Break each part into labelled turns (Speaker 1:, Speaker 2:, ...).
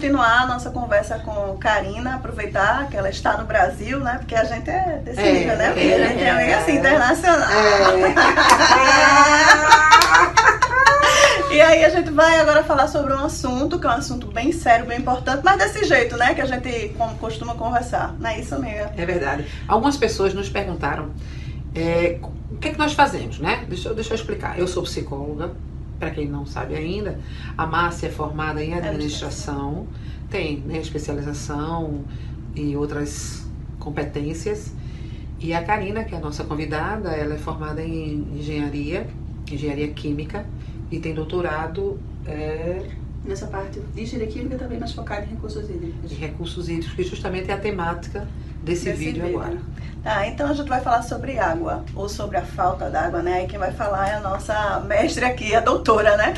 Speaker 1: continuar a nossa conversa com Karina, aproveitar que ela está no Brasil, né? Porque a gente é desse nível, né? Porque a gente é meio assim, internacional. E aí a gente vai agora falar sobre um assunto, que é um assunto bem sério, bem importante, mas desse jeito, né? Que a gente costuma conversar. Não é isso, amiga?
Speaker 2: É verdade. Algumas pessoas nos perguntaram o que é que nós fazemos, né? Deixa eu explicar. Eu sou psicóloga, para quem não sabe ainda. A Márcia é formada em administração, tem, né, especialização e outras competências. E a Karina, que é a nossa convidada, ela é formada em engenharia química e tem doutorado
Speaker 3: nessa parte de engenharia química também, mais focada em recursos hídricos.
Speaker 2: Em recursos hídricos, que justamente é a temática desse vídeo agora.
Speaker 1: Tá, então a gente vai falar sobre água, ou sobre a falta d'água, né? E quem vai falar é a nossa mestre aqui, a doutora, né?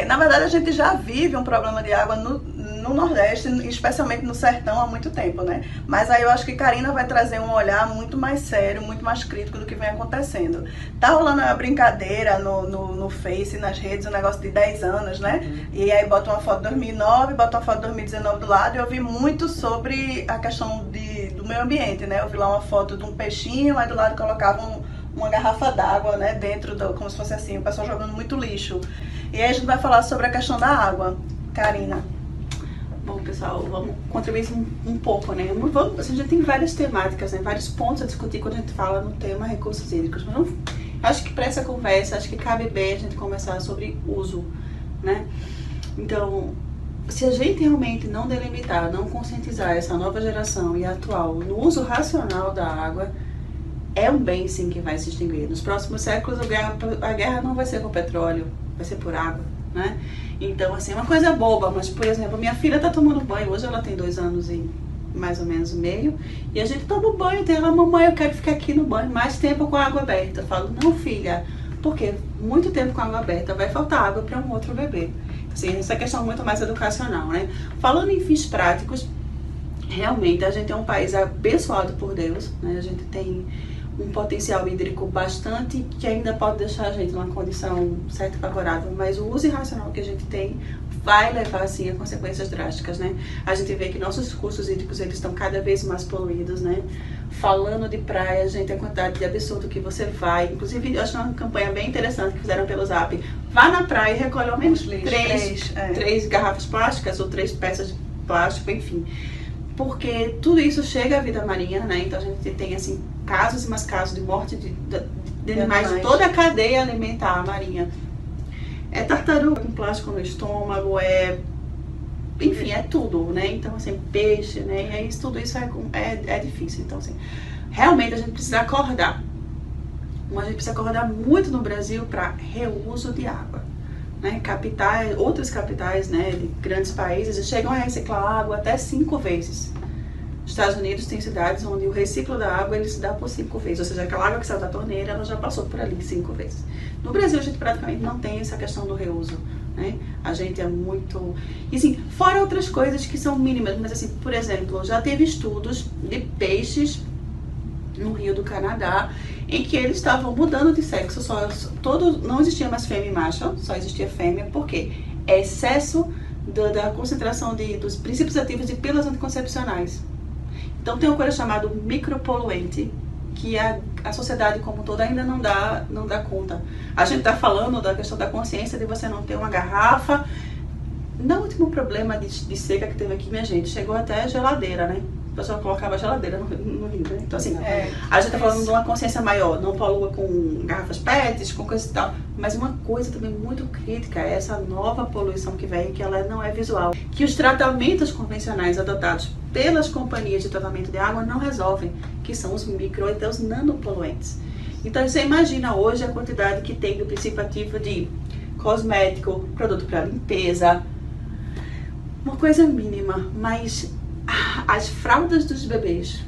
Speaker 1: Na verdade, a gente já vive um problema de água no Nordeste, especialmente no sertão, há muito tempo, né? Mas aí eu acho que Karina vai trazer um olhar muito mais sério, muito mais crítico do que vem acontecendo. Tá rolando uma brincadeira no Face, nas redes, um negócio de 10 anos, né? E aí bota uma foto de 2009, bota uma foto de 2019 do lado, e eu vi muito sobre a questão do meio ambiente, né? Eu vi lá uma foto de um peixinho, aí do lado colocavam uma garrafa d'água, né? Dentro, como se fosse assim, o pessoal jogando muito lixo. E aí a gente vai falar sobre a questão da água. Karina.
Speaker 3: Bom, pessoal, vamos contribuir um pouco, né? A gente tem várias temáticas, né? Vários pontos a discutir quando a gente fala no tema recursos hídricos. Mas acho que para essa conversa, acho que cabe bem a gente conversar sobre uso, né? Então, se a gente realmente não delimitar, não conscientizar essa nova geração e a atual no uso racional da água, é um bem sim que vai se extinguir. Nos próximos séculos a guerra não vai ser por petróleo, vai ser por água, né? Então, assim, é uma coisa boba, mas, por exemplo, minha filha tá tomando banho, hoje ela tem 2 anos e mais ou menos meio, e a gente toma banho, tem ela, mamãe, eu quero ficar aqui no banho mais tempo com a água aberta. Eu falo, não, filha, porque muito tempo com a água aberta vai faltar água para um outro bebê. Assim, essa questão muito mais educacional, né? Falando em fins práticos, realmente a gente é um país abençoado por Deus, né? A gente tem um potencial hídrico bastante que ainda pode deixar a gente numa condição certa e favorável, mas o uso irracional que a gente tem vai levar, assim, a consequências drásticas, né? A gente vê que nossos recursos hídricos, eles estão cada vez mais poluídos, né? Falando de praia, gente, a quantidade de absurdo que você vai, inclusive, eu acho uma campanha bem interessante que fizeram pelo Zap, vá na praia e recolhe ao menos 3 garrafas plásticas ou 3 peças de plástico, enfim. Porque tudo isso chega à vida marinha, né? Então a gente tem, assim, casos e mais casos de morte de animais de toda a cadeia alimentar marinha. É tartaruga com plástico no estômago, enfim, é tudo, né? Então, assim, peixe, né? E aí tudo isso é difícil. Então, assim, realmente a gente precisa acordar. A gente precisa acordar muito no Brasil para reuso de água. Né? Outras capitais, né, de grandes países chegam a reciclar água até 5 vezes. Os Estados Unidos tem cidades onde o reciclo da água ele se dá por 5 vezes, ou seja, aquela água que saiu da torneira ela já passou por ali 5 vezes. No Brasil a gente praticamente não tem essa questão do reuso, né? A gente é muito... E assim, fora outras coisas que são mínimas, mas assim, por exemplo, já teve estudos de peixes no Rio do Canadá, em que eles estavam mudando de sexo, não existia mais fêmea e macho, só existia fêmea, por quê? É excesso da concentração dos princípios ativos de pílulas anticoncepcionais. Então tem uma coisa chamada micropoluente, que a sociedade como toda ainda não dá conta. A gente está falando da questão da consciência de você não ter uma garrafa. No último problema de seca que teve aqui, minha gente, chegou até a geladeira, né? O pessoal colocava geladeira no rio, né? Então, assim, a gente tá falando de uma consciência maior, não polua com garrafas PETs, com coisa e tal. Mas uma coisa também muito crítica é essa nova poluição que vem, que ela não é visual. Que os tratamentos convencionais adotados pelas companhias de tratamento de água não resolvem, que são os micro e até os nanopoluentes. Então, você imagina hoje a quantidade que tem do princípio ativo de cosmético, produto para limpeza, uma coisa mínima, mas as fraldas dos bebês,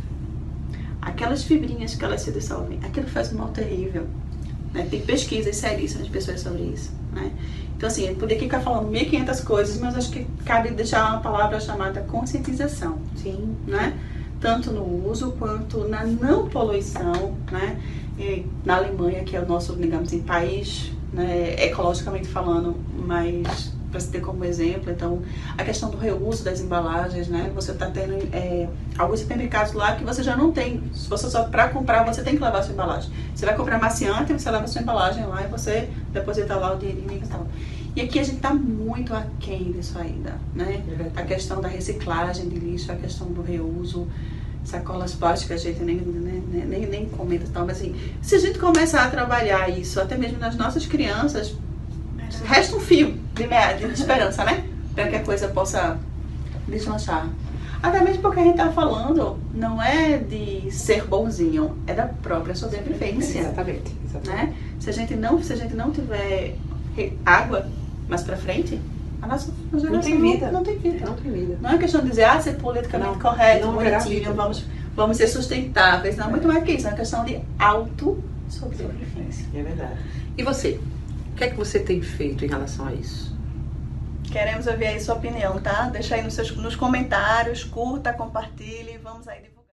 Speaker 3: aquelas fibrinhas que elas se dissolvem, aquilo faz um mal terrível, né? Tem pesquisas seríssimas de pessoas sobre isso, né? Então, assim, eu poderia ficar falando 1.500 coisas, mas acho que cabe deixar uma palavra chamada conscientização,
Speaker 2: sim,
Speaker 3: né? Tanto no uso quanto na não poluição, né? E na Alemanha, que é o nosso, digamos assim, país, né, ecologicamente falando, mais para se ter como exemplo. Então, a questão do reuso das embalagens, né? Você está tendo alguns supermercados lá que você já não tem. Se você só para comprar, você tem que levar a sua embalagem. Você vai comprar amaciante, você leva a sua embalagem lá e você deposita lá o dinheirinho e tal. E aqui a gente está muito aquém disso ainda, né? A questão da reciclagem de lixo, a questão do reuso, sacolas plásticas, a gente nem comenta e tal, mas assim, se a gente começar a trabalhar isso, até mesmo nas nossas crianças, resta um fio de esperança, né? Para que a coisa possa deslanchar. Até mesmo porque a gente tá falando, não é de ser bonzinho, é da própria sobrevivência.
Speaker 2: Exatamente.
Speaker 3: Né? Se a gente não tiver água mais pra frente, a nossa geração
Speaker 2: não tem vida.
Speaker 3: Não tem vida.
Speaker 2: Não tem vida.
Speaker 3: Não é questão de dizer, ser politicamente correto, bonitinho, vamos ser sustentáveis. Não, muito mais que isso. É uma questão de autossobrevivência.
Speaker 2: É verdade. E você? O que é que você tem feito em relação a isso?
Speaker 1: Queremos ouvir aí sua opinião, tá? Deixa aí nos comentários, curta, compartilhe, vamos aí divulgar.